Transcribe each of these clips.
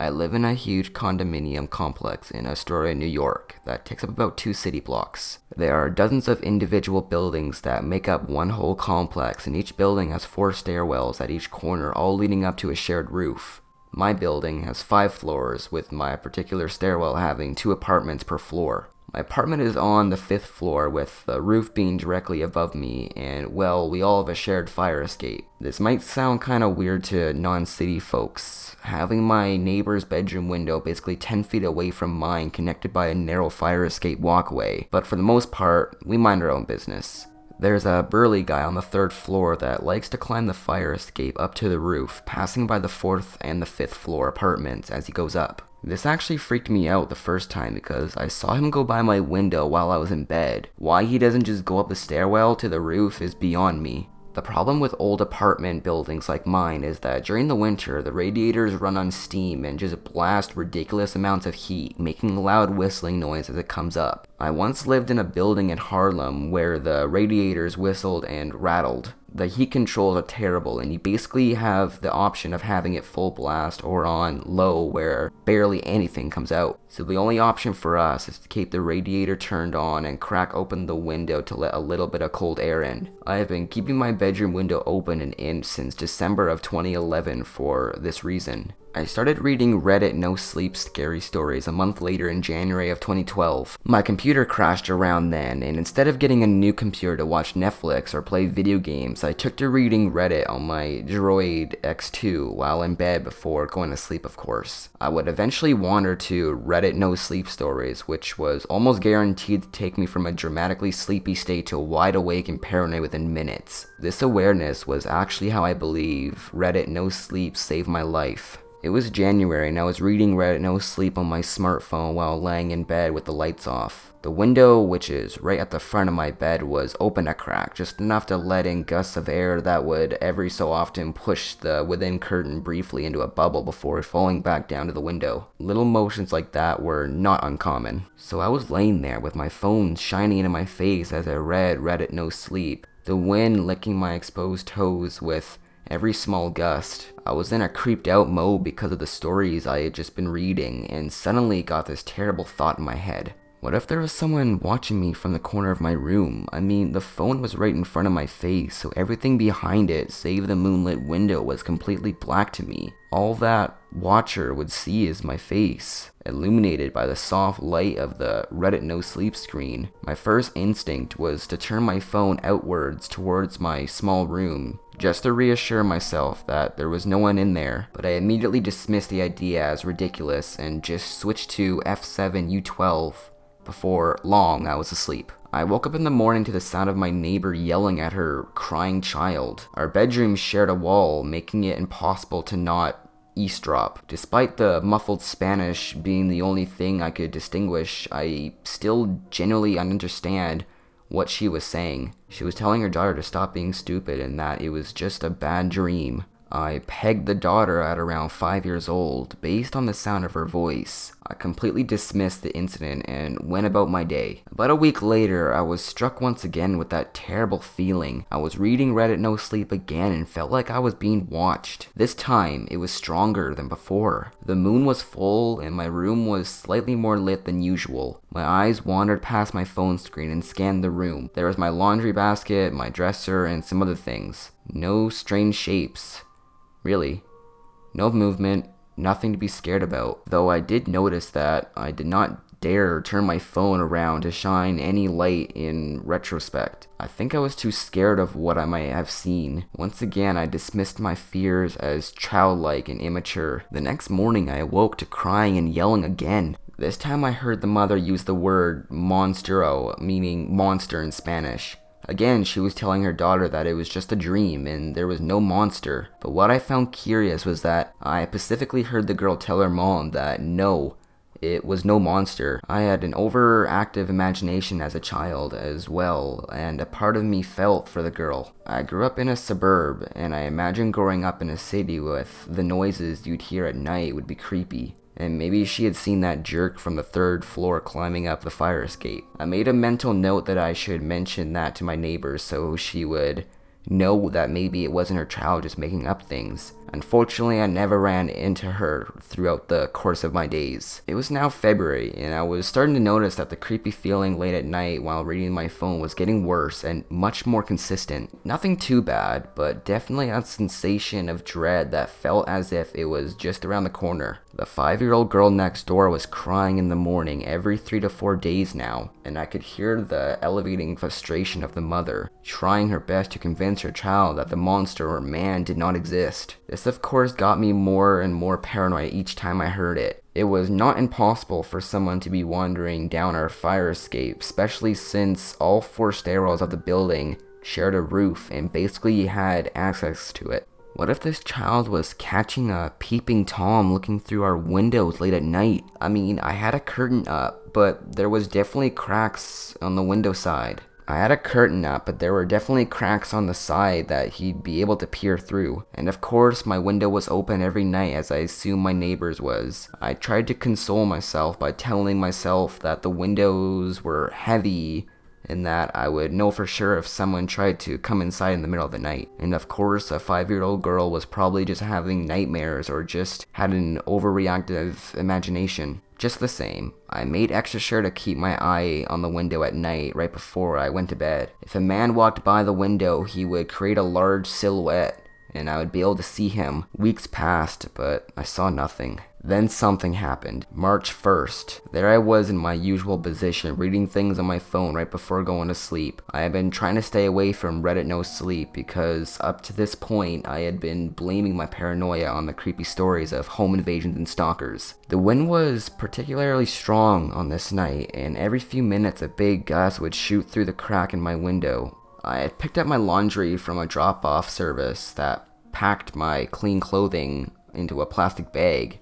I live in a huge condominium complex in Astoria, New York, that takes up about 2 city blocks. There are dozens of individual buildings that make up one whole complex, and each building has 4 stairwells at each corner, all leading up to a shared roof. My building has 5 floors, with my particular stairwell having 2 apartments per floor. My apartment is on the 5th floor, with the roof being directly above me, and well, we all have a shared fire escape. This might sound kinda weird to non-city folks, having my neighbor's bedroom window basically 10 feet away from mine connected by a narrow fire escape walkway, but for the most part, we mind our own business. There's a burly guy on the 3rd floor that likes to climb the fire escape up to the roof, passing by the 4th and the 5th floor apartments as he goes up. This actually freaked me out the first time because I saw him go by my window while I was in bed. Why he doesn't just go up the stairwell to the roof is beyond me. The problem with old apartment buildings like mine is that during the winter, the radiators run on steam and just blast ridiculous amounts of heat, making a loud whistling noise as it comes up. I once lived in a building in Harlem where the radiators whistled and rattled. The heat controls are terrible, and you basically have the option of having it full blast or on low where barely anything comes out. So the only option for us is to keep the radiator turned on and crack open the window to let a little bit of cold air in. I have been keeping my bedroom window open and in since December of 2011 for this reason. I started reading Reddit No Sleep scary stories a month later in January of 2012. My computer crashed around then, and instead of getting a new computer to watch Netflix or play video games, I took to reading Reddit on my Droid X2 while in bed before going to sleep, of course. I would eventually wander to Reddit No Sleep stories, which was almost guaranteed to take me from a dramatically sleepy state to wide awake and paranoid within minutes. This awareness was actually how I believe Reddit No Sleep saved my life. It was January and I was reading Reddit No Sleep on my smartphone while laying in bed with the lights off. The window, which is right at the front of my bed, was open a crack, just enough to let in gusts of air that would every so often push the within curtain briefly into a bubble before falling back down to the window. Little motions like that were not uncommon. So I was laying there with my phone shining into my face as I read Reddit No Sleep, the wind licking my exposed toes with every small gust. I was in a creeped out mode because of the stories I had just been reading, and suddenly got this terrible thought in my head. What if there was someone watching me from the corner of my room? I mean, the phone was right in front of my face, so everything behind it, save the moonlit window, was completely black to me. All that watcher would see is my face, illuminated by the soft light of the Reddit No Sleep screen. My first instinct was to turn my phone outwards towards my small room, just to reassure myself that there was no one in there, but I immediately dismissed the idea as ridiculous and just switched to F7U12. Before long, I was asleep. I woke up in the morning to the sound of my neighbor yelling at her crying child. Our bedroom shared a wall, making it impossible to not eavesdrop. Despite the muffled Spanish being the only thing I could distinguish, I still genuinely understand what she was saying. She was telling her daughter to stop being stupid and that it was just a bad dream. I pegged the daughter at around 5 years old based on the sound of her voice. I completely dismissed the incident and went about my day. About a week later, I was struck once again with that terrible feeling. I was reading Reddit No Sleep again and felt like I was being watched. This time, it was stronger than before. The moon was full and my room was slightly more lit than usual. My eyes wandered past my phone screen and scanned the room. There was my laundry basket, my dresser, and some other things. No strange shapes. Really. No movement, nothing to be scared about. Though I did notice that I did not dare turn my phone around to shine any light in retrospect. I think I was too scared of what I might have seen. Once again, I dismissed my fears as childlike and immature. The next morning, I awoke to crying and yelling again. This time I heard the mother use the word monstero, meaning monster in Spanish. Again, she was telling her daughter that it was just a dream and there was no monster. But what I found curious was that I specifically heard the girl tell her mom that no, it was no monster. I had an overactive imagination as a child as well, and a part of me felt for the girl. I grew up in a suburb, and I imagined growing up in a city with the noises you'd hear at night would be creepy. And maybe she had seen that jerk from the 3rd floor climbing up the fire escape. I made a mental note that I should mention that to my neighbors so she would know that maybe it wasn't her child just making up things. Unfortunately, I never ran into her throughout the course of my days. It was now February, and I was starting to notice that the creepy feeling late at night while reading my phone was getting worse and much more consistent. Nothing too bad, but definitely a sensation of dread that felt as if it was just around the corner. The 5-year-old girl next door was crying in the morning every 3 to 4 days now, and I could hear the elevating frustration of the mother, trying her best to convince her child that the monster or man did not exist. This of course got me more and more paranoid each time I heard it. It was not impossible for someone to be wandering down our fire escape, especially since all 4 stairwells of the building shared a roof and basically had access to it. What if this child was catching a peeping Tom looking through our windows late at night? I mean, I had a curtain up, but there was definitely cracks on the window side. I had a curtain up, but there were definitely cracks on the side that he'd be able to peer through. And of course, my window was open every night, as I assumed my neighbor's was. I tried to console myself by telling myself that the windows were heavy and that I would know for sure if someone tried to come inside in the middle of the night. And of course, a 5-year-old girl was probably just having nightmares or just had an overreactive imagination. Just the same, I made extra sure to keep my eye on the window at night right before I went to bed. If a man walked by the window, he would create a large silhouette, and I would be able to see him. Weeks passed, but I saw nothing. Then something happened. March 1st. There I was in my usual position, reading things on my phone right before going to sleep. I had been trying to stay away from Reddit No Sleep because up to this point I had been blaming my paranoia on the creepy stories of home invasions and stalkers. The wind was particularly strong on this night, and every few minutes a big gust would shoot through the crack in my window. I had picked up my laundry from a drop-off service that packed my clean clothing into a plastic bag,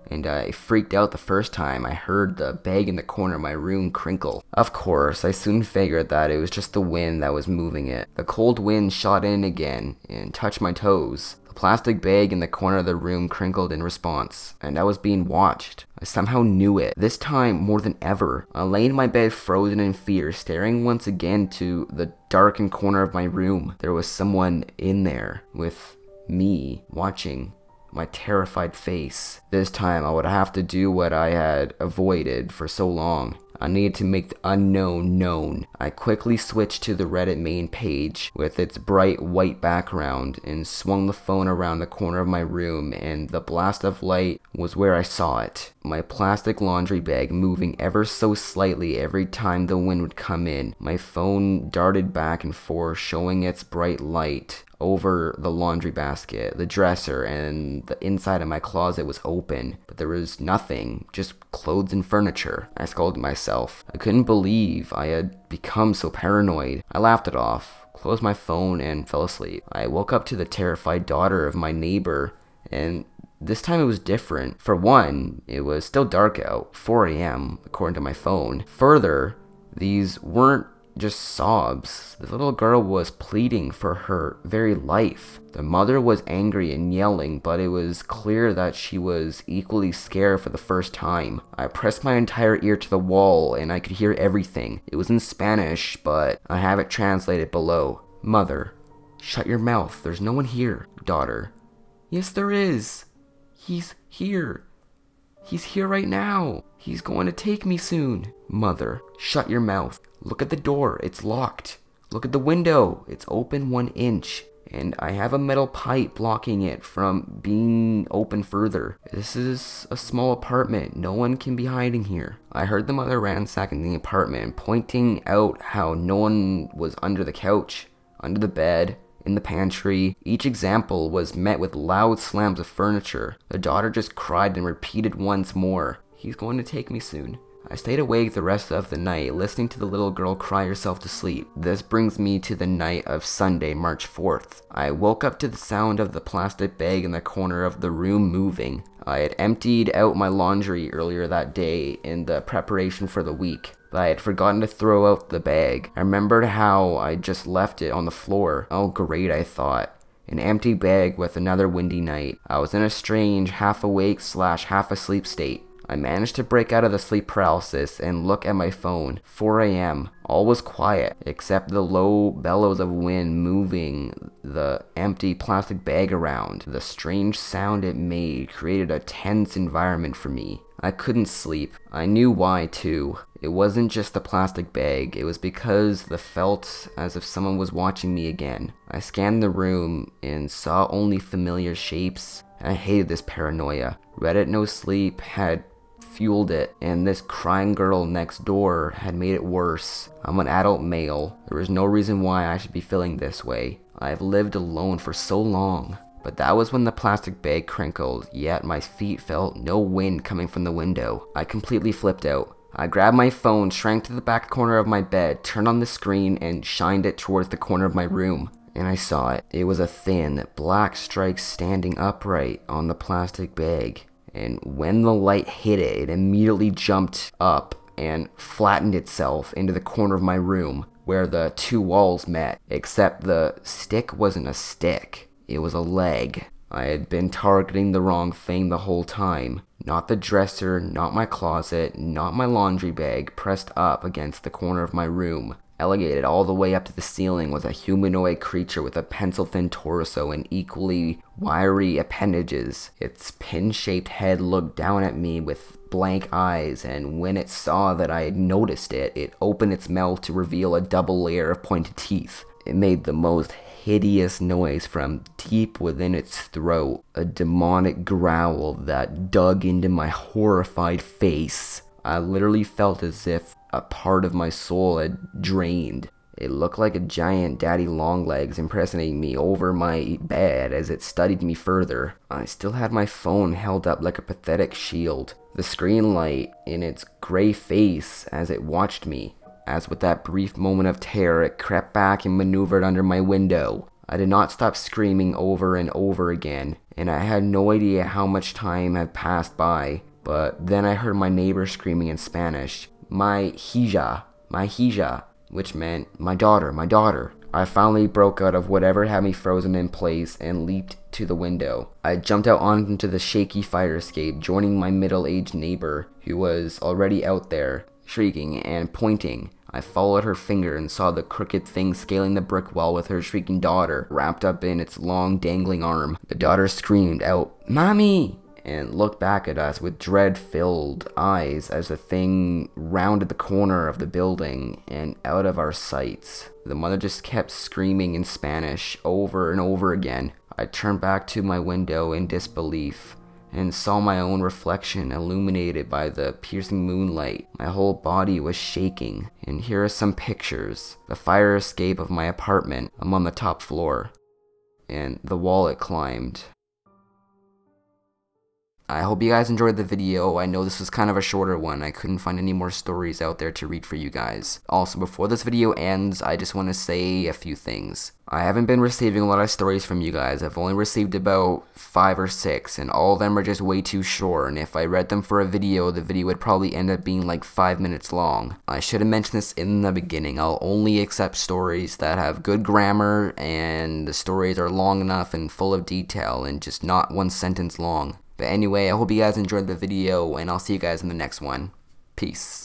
and I freaked out the first time I heard the bag in the corner of my room crinkle. Of course, I soon figured that it was just the wind that was moving it. The cold wind shot in again and touched my toes. The plastic bag in the corner of the room crinkled in response, and I was being watched. I somehow knew it. This time, more than ever, I lay in my bed frozen in fear, staring once again to the darkened corner of my room. There was someone in there, with me, watching my terrified face. This time I would have to do what I had avoided for so long. I needed to make the unknown known. I quickly switched to the Reddit main page with its bright white background and swung the phone around the corner of my room, and the blast of light was where I saw it. My plastic laundry bag moving ever so slightly every time the wind would come in. My phone darted back and forth, showing its bright light over the laundry basket, the dresser, and the inside of my closet was open, but there was nothing, just clothes and furniture. I scolded myself. I couldn't believe I had become so paranoid. I laughed it off, closed my phone, and fell asleep. I woke up to the terrified daughter of my neighbor, and this time it was different. For one, it was still dark out, 4 a.m., according to my phone. Further, these weren't just sobs. The little girl was pleading for her very life. The mother was angry and yelling, but it was clear that she was equally scared for the first time. I pressed my entire ear to the wall and I could hear everything. It was in Spanish, but I have it translated below. Mother, shut your mouth. There's no one here. Daughter, yes there is. He's here. He's here right now. He's going to take me soon. Mother, shut your mouth. Look at the door. It's locked. Look at the window. It's open 1 inch. And I have a metal pipe blocking it from being open further. This is a small apartment. No one can be hiding here. I heard the mother ransacking the apartment, pointing out how no one was under the couch, under the bed, in the pantry. Each example was met with loud slams of furniture. The daughter just cried and repeated once more, "He's going to take me soon." I stayed awake the rest of the night, listening to the little girl cry herself to sleep. This brings me to the night of Sunday, March 4th. I woke up to the sound of the plastic bag in the corner of the room moving. I had emptied out my laundry earlier that day in the preparation for the week, but I had forgotten to throw out the bag. I remembered how I just left it on the floor. Oh great, I thought. An empty bag with another windy night. I was in a strange half-awake / half-asleep state. I managed to break out of the sleep paralysis and look at my phone. 4 a.m. All was quiet, except the low bellows of wind moving the empty plastic bag around. The strange sound it made created a tense environment for me. I couldn't sleep. I knew why too. It wasn't just the plastic bag, it was because it felt as if someone was watching me again. I scanned the room and saw only familiar shapes. I hated this paranoia. Reddit No Sleep had fueled it, and this crying girl next door had made it worse. I'm an adult male. There was no reason why I should be feeling this way. I've lived alone for so long. But that was when the plastic bag crinkled, yet my feet felt no wind coming from the window. I completely flipped out. I grabbed my phone, shrank to the back corner of my bed, turned on the screen, and shined it towards the corner of my room. And I saw it. It was a thin, black strike standing upright on the plastic bag. And when the light hit it, it immediately jumped up and flattened itself into the corner of my room, where the two walls met. Except the stick wasn't a stick. It was a leg. I had been targeting the wrong thing the whole time. Not the dresser, not my closet, not my laundry bag pressed up against the corner of my room. Elevated all the way up to the ceiling was a humanoid creature with a pencil-thin torso and equally wiry appendages. Its pin-shaped head looked down at me with blank eyes, and when it saw that I had noticed it, it opened its mouth to reveal a double layer of pointed teeth. It made the most hideous noise from deep within its throat, a demonic growl that dug into my horrified face. I literally felt as if a part of my soul had drained. It looked like a giant daddy longlegs impersonating me over my bed as it studied me further. I still had my phone held up like a pathetic shield, the screen light in its gray face as it watched me. As with that brief moment of terror, it crept back and maneuvered under my window. I did not stop screaming over and over again, and I had no idea how much time had passed by. But then I heard my neighbor screaming in Spanish, my hija, which meant my daughter. I finally broke out of whatever had me frozen in place and leaped to the window. I jumped out onto the shaky fire escape, joining my middle-aged neighbor, who was already out there, shrieking and pointing. I followed her finger and saw the crooked thing scaling the brick wall with her shrieking daughter wrapped up in its long dangling arm. The daughter screamed out, "Mommy!" and looked back at us with dread-filled eyes as the thing rounded the corner of the building and out of our sights. The mother just kept screaming in Spanish over and over again. I turned back to my window in disbelief and saw my own reflection illuminated by the piercing moonlight. My whole body was shaking, and here are some pictures. The fire escape of my apartment. I'm on the top floor, and the wall it climbed. I hope you guys enjoyed the video. I know this was kind of a shorter one. I couldn't find any more stories out there to read for you guys. Also, before this video ends, I just want to say a few things. I haven't been receiving a lot of stories from you guys. I've only received about 5 or 6, and all of them are just way too short, and if I read them for a video, the video would probably end up being like 5 minutes long. I should have mentioned this in the beginning. I'll only accept stories that have good grammar, and the stories are long enough and full of detail, and just not one sentence long. But anyway, I hope you guys enjoyed the video, and I'll see you guys in the next one. Peace.